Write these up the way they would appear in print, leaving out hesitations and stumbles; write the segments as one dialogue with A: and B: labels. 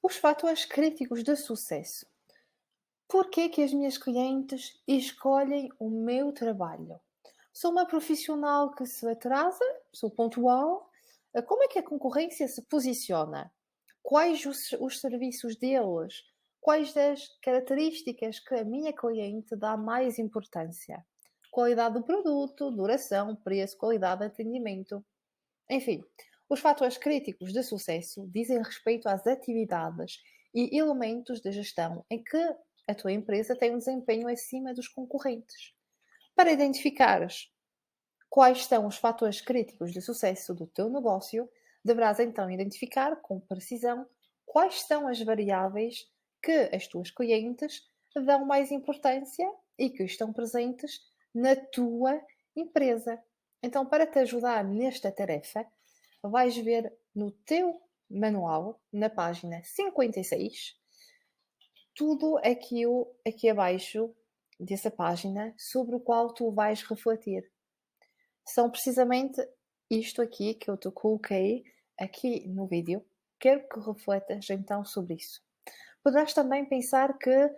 A: Os fatores críticos de sucesso. Por que as minhas clientes escolhem o meu trabalho? Sou uma profissional que se atrasa? Sou pontual? Como é que a concorrência se posiciona? Quais os serviços deles? Quais das características que a minha cliente dá mais importância? Qualidade do produto, duração, preço, qualidade de atendimento. Enfim, os fatores críticos de sucesso dizem respeito às atividades e elementos de gestão em que a tua empresa tem um desempenho acima dos concorrentes. Para identificares quais são os fatores críticos de sucesso do teu negócio, deverás então identificar com precisão quais são as variáveis que as tuas clientes dão mais importância e que estão presentes na tua empresa. Então, para te ajudar nesta tarefa, vais ver no teu manual, na página 56, tudo aquilo aqui abaixo dessa página sobre o qual tu vais refletir. São precisamente isto aqui que eu te coloquei aqui no vídeo. Quero que refletas então sobre isso. Poderás também pensar que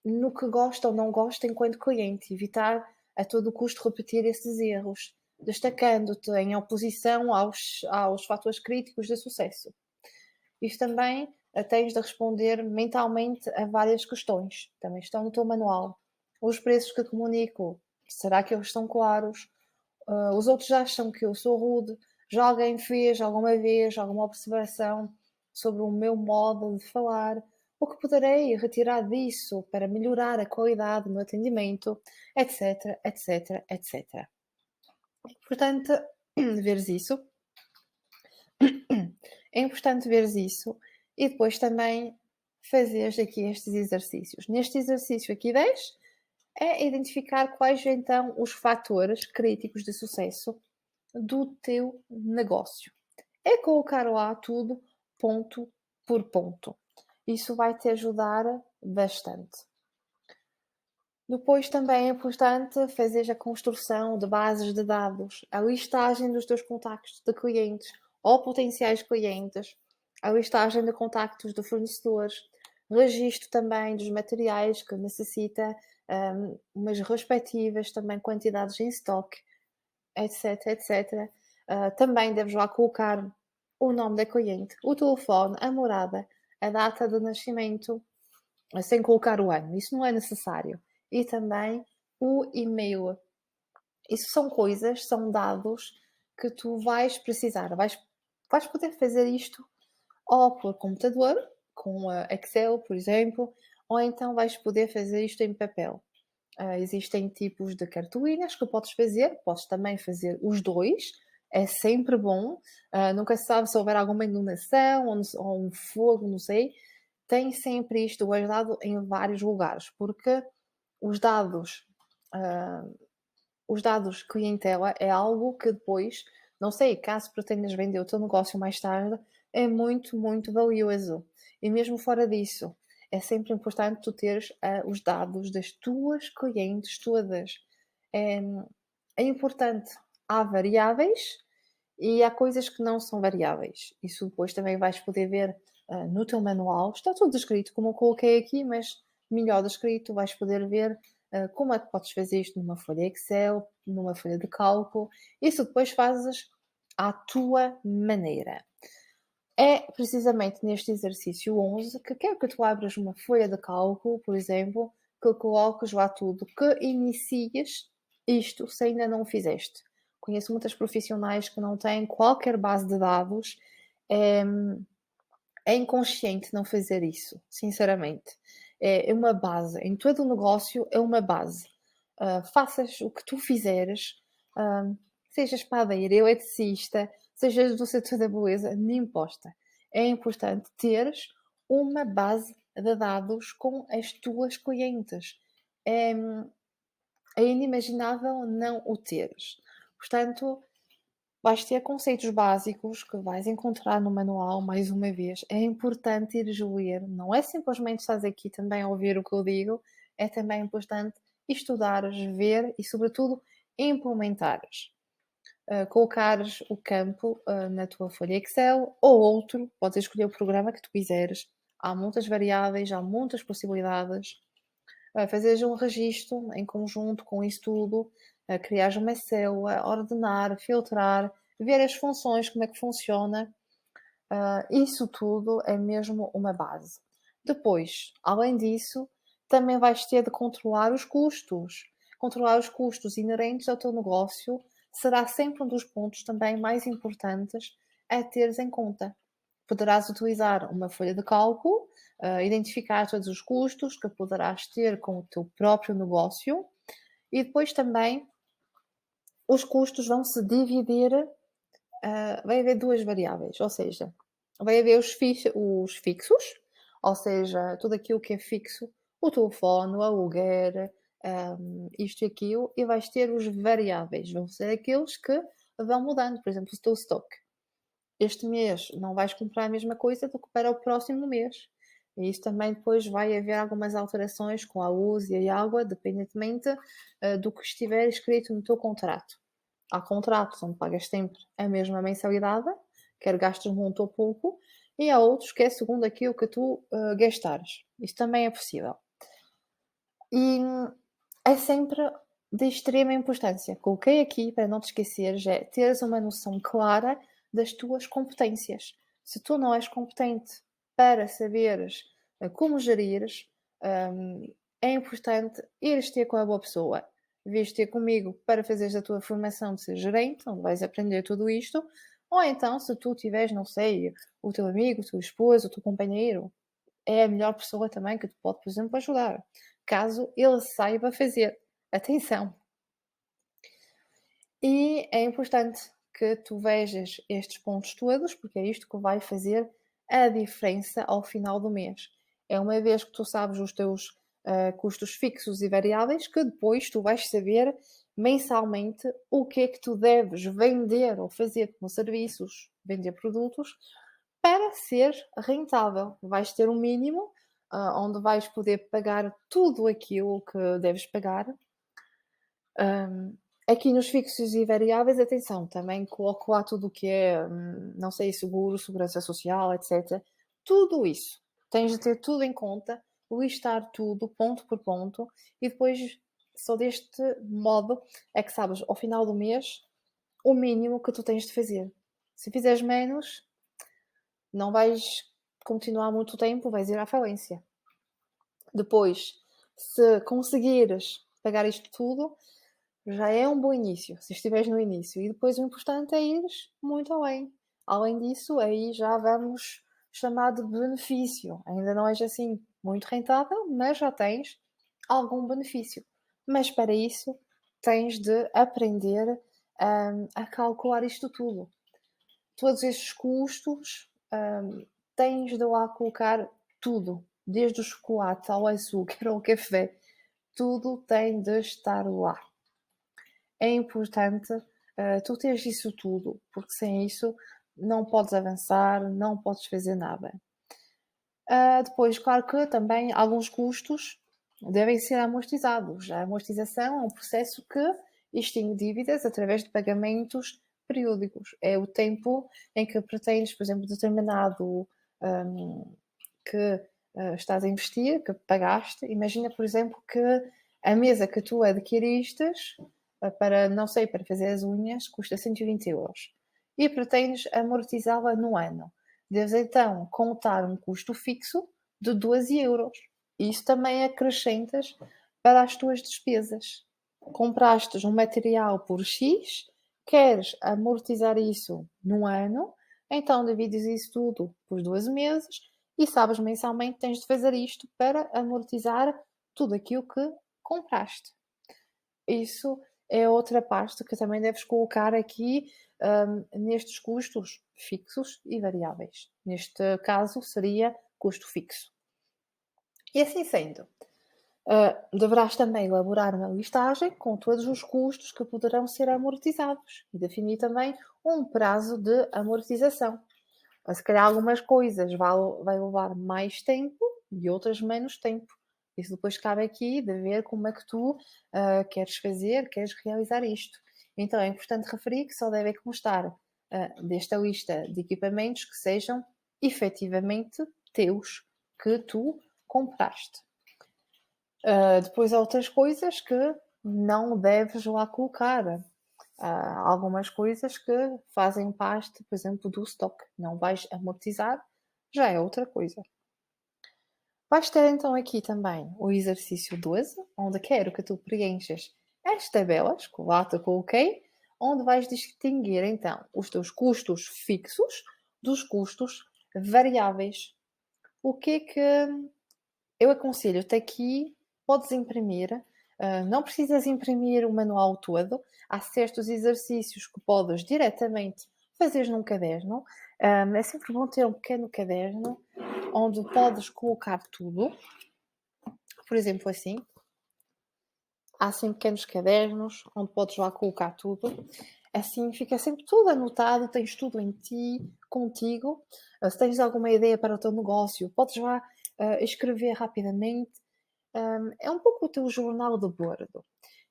A: no que gosta ou não gosta enquanto cliente, evitar a todo custo repetir esses erros, destacando-te em oposição aos fatores críticos de sucesso. Isto também tens de responder mentalmente a várias questões, também estão no teu manual. Os preços que comunico, será que eles estão claros? Os outros acham que eu sou rude? Já alguém fez alguma vez alguma observação sobre o meu modo de falar? O que poderei retirar disso para melhorar a qualidade do meu atendimento, etc, etc, etc. Portanto, veres isso. É importante veres isso e depois também fazeres aqui estes exercícios. Neste exercício aqui 10 é identificar quais então os fatores críticos de sucesso do teu negócio. É colocar lá tudo ponto por ponto. Isso vai te ajudar bastante. Depois também é importante fazer a construção de bases de dados, a listagem dos teus contactos de clientes ou potenciais clientes, a listagem de contactos de fornecedores, registro também dos materiais que necessita, umas respectivas também quantidades em stock, etc, etc. Também deves lá colocar o nome da cliente, o telefone, a morada, a data de nascimento, sem colocar o ano, isso não é necessário. E também o e-mail. Isso são coisas, são dados que tu vais precisar. Vais poder fazer isto ou por computador, com a Excel, por exemplo, ou então vais poder fazer isto em papel. Existem tipos de cartolinas que podes também fazer os dois, é sempre bom. Nunca se sabe se houver alguma inundação ou um fogo, não sei. Tem sempre isto guardado em vários lugares, porque os dados, ah, os dados clientela é algo que depois, não sei, caso pretendas vender o teu negócio mais tarde, é muito, muito valioso. E mesmo fora disso, é sempre importante tu teres os dados das tuas clientes todas. É, é importante. Há variáveis e há coisas que não são variáveis. Isso depois também vais poder ver no teu manual. Está tudo descrito, como eu coloquei aqui, mas melhor descrito. Vais poder ver como é que podes fazer isto numa folha Excel, numa folha de cálculo. Isso depois fazes à tua maneira. É precisamente neste exercício 11 que quero que tu abras uma folha de cálculo, por exemplo, que coloques lá tudo, que inicies isto se ainda não o fizeste. Conheço muitas profissionais que não têm qualquer base de dados. É inconsciente não fazer isso, sinceramente. É uma base. Em todo o negócio é uma base. Faças o que tu fizeres, sejas padeiro, eletricista, sejas do setor da beleza, não importa. É importante teres uma base de dados com as tuas clientes. É, é inimaginável não o teres. Portanto, vais ter conceitos básicos que vais encontrar no manual, mais uma vez. É importante ires ler, não é simplesmente estás aqui também a ouvir o que eu digo, é também importante estudares, ver e, sobretudo, implementares. colocares o campo na tua folha Excel ou outro, podes escolher o programa que tu quiseres. Há muitas variáveis, há muitas possibilidades. Fazeres um registro em conjunto com isso tudo, criares uma Excel, ordenar, filtrar, ver as funções, como é que funciona. Isso tudo é mesmo uma base. Depois, além disso, também vais ter de controlar os custos. Controlar os custos inerentes ao teu negócio será sempre um dos pontos também mais importantes a teres em conta. Poderás utilizar uma folha de cálculo, identificar todos os custos que poderás ter com o teu próprio negócio e depois também os custos vão se dividir, vai haver duas variáveis, ou seja, vai haver os fixos, ou seja, tudo aquilo que é fixo, o telefone, o aluguer, isto e aquilo, e vais ter os variáveis, vão ser aqueles que vão mudando, por exemplo, o teu stock. Este mês não vais comprar a mesma coisa do que para o próximo mês. E isso também depois vai haver algumas alterações com a luz e a água, dependentemente do que estiver escrito no teu contrato. Há contratos onde pagas sempre a mesma mensalidade, quer gastes muito ou pouco, e há outros que é segundo aquilo que tu gastares. Isso também é possível. E é sempre de extrema importância. Coloquei aqui, para não te esqueceres, é teres uma noção clara das tuas competências. Se tu não és competente para saberes como gerires, é importante ires ter com a boa pessoa. Vires ter comigo para fazeres a tua formação de ser gerente, onde vais aprender tudo isto, ou então, se tu tiveres, não sei, o teu amigo, o teu esposo, o teu companheiro, é a melhor pessoa também que te pode, por exemplo, ajudar, caso ele saiba fazer. Atenção! E é importante que tu vejas estes pontos todos, porque é isto que vai fazer a diferença ao final do mês. É uma vez que tu sabes os teus custos fixos e variáveis, que depois tu vais saber mensalmente o que é que tu deves vender ou fazer como serviços, vender produtos, para ser rentável. Vais ter um mínimo onde vais poder pagar tudo aquilo que deves pagar. Aqui nos fixos e variáveis, atenção, também coloco lá tudo o que é, não sei, seguro, segurança social, etc. Tudo isso. Tens de ter tudo em conta, listar tudo, ponto por ponto, e depois, só deste modo, é que sabes, ao final do mês, o mínimo que tu tens de fazer. Se fizeres menos, não vais continuar muito tempo, vais ir à falência. Depois, se conseguires pagar isto tudo, já é um bom início, se estiveres no início. E depois o importante é ires muito além. Além disso, aí já vamos chamar de benefício. Ainda não és assim muito rentável, mas já tens algum benefício. Mas para isso, tens de aprender a calcular isto tudo. Todos estes custos, tens de lá colocar tudo, desde o chocolate ao açúcar ao café, tudo tem de estar lá. É importante tu teres isso tudo, porque sem isso não podes avançar, não podes fazer nada. Depois, claro que também alguns custos devem ser amortizados. A amortização é um processo que extingue dívidas através de pagamentos periódicos. É o tempo em que pretendes, por exemplo, determinado que estás a investir, que pagaste. Imagina, por exemplo, que a mesa que tu adquiristes para, não sei, para fazer as unhas, custa 120 euros. E pretendes amortizá-la no ano. Deves então contar um custo fixo de 12 euros. Isso também acrescentas para as tuas despesas. Comprastes um material por X, queres amortizar isso no ano, então divides isso tudo por 12 meses e sabes mensalmente tens de fazer isto para amortizar tudo aquilo que compraste. Isso é outra parte que também deves colocar aqui nestes custos fixos e variáveis. Neste caso seria custo fixo. E assim sendo, deverás também elaborar uma listagem com todos os custos que poderão ser amortizados e definir também um prazo de amortização. Se calhar algumas coisas vai levar mais tempo e outras menos tempo. Isso depois cabe aqui de ver como é que tu queres fazer, queres realizar isto. Então é importante referir que só deve constar desta lista de equipamentos que sejam efetivamente teus, que tu compraste. Depois há outras coisas que não deves lá colocar. Algumas coisas que fazem parte, por exemplo, do stock. Não vais amortizar, já é outra coisa. Vais ter então aqui também o exercício 12, onde quero que tu preenchas as tabelas, que lá te coloquei, onde vais distinguir então os teus custos fixos dos custos variáveis. O que é que eu aconselho-te aqui? Podes imprimir, não precisas imprimir o manual todo, há certos exercícios que podes diretamente fazer num caderno. É sempre bom ter um pequeno caderno onde podes colocar tudo, por exemplo, assim. Há assim pequenos cadernos onde podes lá colocar tudo. Assim fica sempre tudo anotado, tens tudo em ti, contigo. Se tens alguma ideia para o teu negócio, podes lá escrever rapidamente. É um pouco o teu jornal de bordo.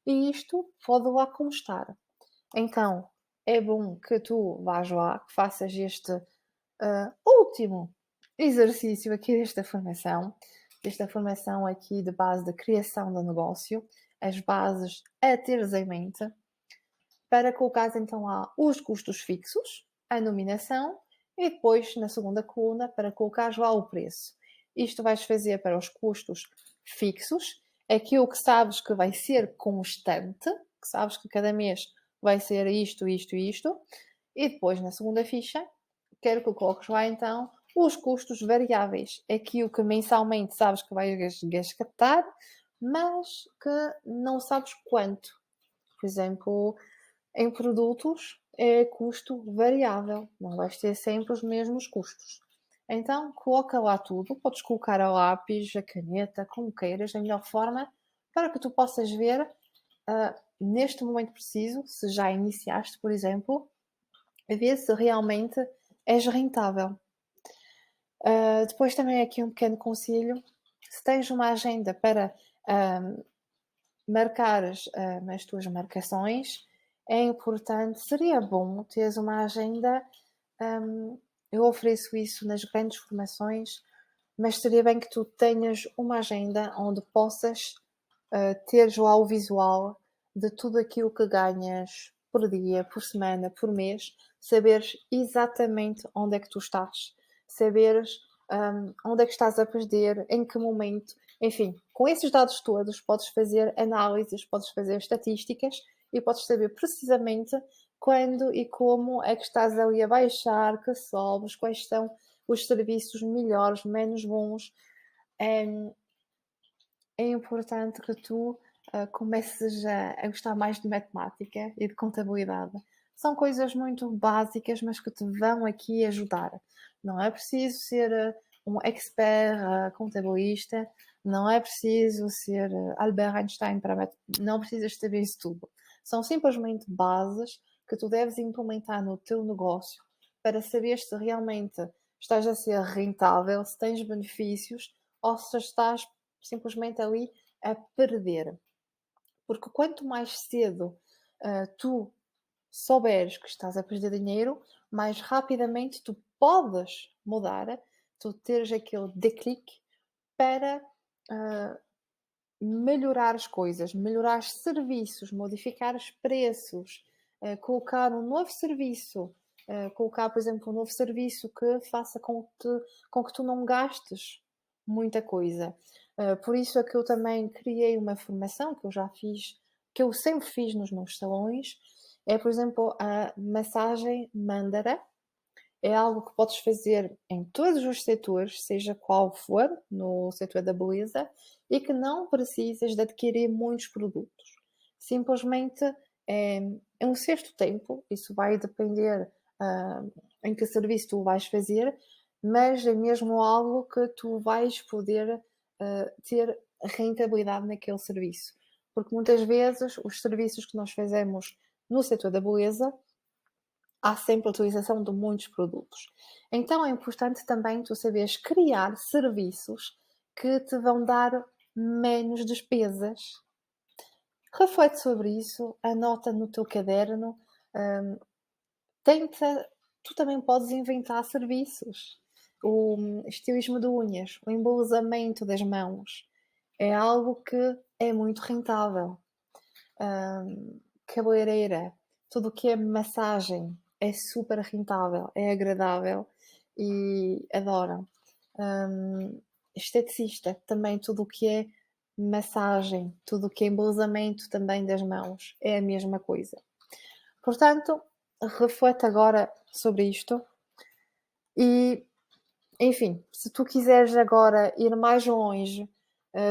A: E isto pode lá constar. Então, é bom que tu vás lá, que faças este último exercício aqui desta formação aqui de base de criação do negócio, as bases a teres em mente, para colocares então lá os custos fixos, a nominação e depois na segunda coluna para colocares lá o preço. Isto vais fazer para os custos fixos, aquilo que sabes que vai ser constante, que sabes que cada mês vai ser isto, isto e isto, e depois na segunda ficha quero que coloques lá então os custos variáveis, aquilo que mensalmente sabes que vais gastar, mas que não sabes quanto. Por exemplo, em produtos é custo variável, não vais ter sempre os mesmos custos. Então, coloca lá tudo, podes colocar a lápis, a caneta, como queiras, da melhor forma, para que tu possas ver, neste momento preciso, se já iniciaste, por exemplo, a ver se realmente és rentável. Depois também aqui um pequeno conselho, se tens uma agenda para marcares as tuas marcações, é importante, seria bom teres uma agenda, eu ofereço isso nas grandes formações, mas seria bem que tu tenhas uma agenda onde possas teres lá o visual de tudo aquilo que ganhas por dia, por semana, por mês, saberes exatamente onde é que tu estás, saberes onde é que estás a perder, em que momento, enfim, com esses dados todos podes fazer análises, podes fazer estatísticas e podes saber precisamente quando e como é que estás ali a baixar, que sobes, quais são os serviços melhores, menos bons. É importante que tu comeces a gostar mais de matemática e de contabilidade. São coisas muito básicas, mas que te vão aqui ajudar. Não é preciso ser um expert contabilista, não é preciso ser Albert Einstein para não precisas saber isso tudo. São simplesmente bases que tu deves implementar no teu negócio para saber se realmente estás a ser rentável, se tens benefícios ou se estás simplesmente ali a perder. Porque quanto mais cedo tu souberes que estás a perder dinheiro, mais rapidamente tu podes mudar, tu teres aquele declique para melhorar as coisas, melhorar os serviços, modificar os preços, colocar um novo serviço, colocar, por exemplo, um novo serviço que faça com que tu não gastes muita coisa. Por isso é que eu também criei uma formação que eu já fiz, que eu sempre fiz nos meus salões, é, por exemplo, a massagem Mandara. É algo que podes fazer em todos os setores, seja qual for, no setor da beleza, e que não precisas de adquirir muitos produtos. Simplesmente é um certo tempo, isso vai depender em que serviço tu vais fazer, mas é mesmo algo que tu vais poder ter rentabilidade naquele serviço. Porque muitas vezes os serviços que nós fazemos no setor da beleza há sempre a utilização de muitos produtos. Então é importante também tu saberes criar serviços que te vão dar menos despesas. Reflete sobre isso, anota no teu caderno, hum, tenta tu também podes inventar serviços. O estilismo de unhas, o embelezamento das mãos, é algo que é muito rentável. Cabeleireira, tudo o que é massagem é super rentável, é agradável e adoram. Esteticista, também tudo o que é massagem, tudo o que é embelezamento também das mãos, é a mesma coisa. Portanto, reflete agora sobre isto e, enfim, se tu quiseres agora ir mais longe,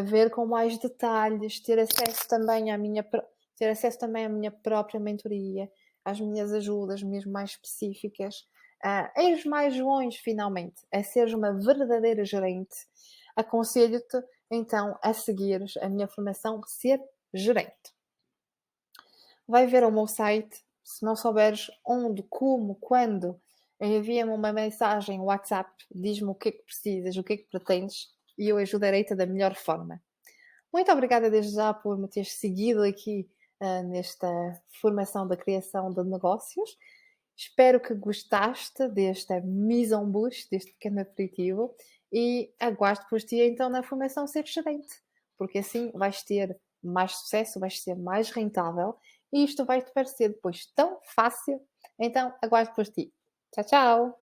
A: ver com mais detalhes, ter acesso também à minha própria mentoria, às minhas ajudas mesmo mais específicas, a ires mais longe finalmente, a seres uma verdadeira gerente, aconselho-te então a seguires a minha formação Ser Gerente. Vai ver o meu site, se não souberes onde, como, quando, envia-me uma mensagem WhatsApp, diz-me o que é que precisas, o que é que pretendes e eu ajudarei-te da melhor forma. Muito obrigada desde já por me teres seguido aqui nesta formação da criação de negócios. Espero que gostaste desta mise en bouche, deste pequeno aperitivo e aguardo por ti então na formação Ser Gerente, porque assim vais ter mais sucesso, vais ser mais rentável e isto vai-te parecer depois tão fácil. Então aguardo por ti. Tchau, tchau!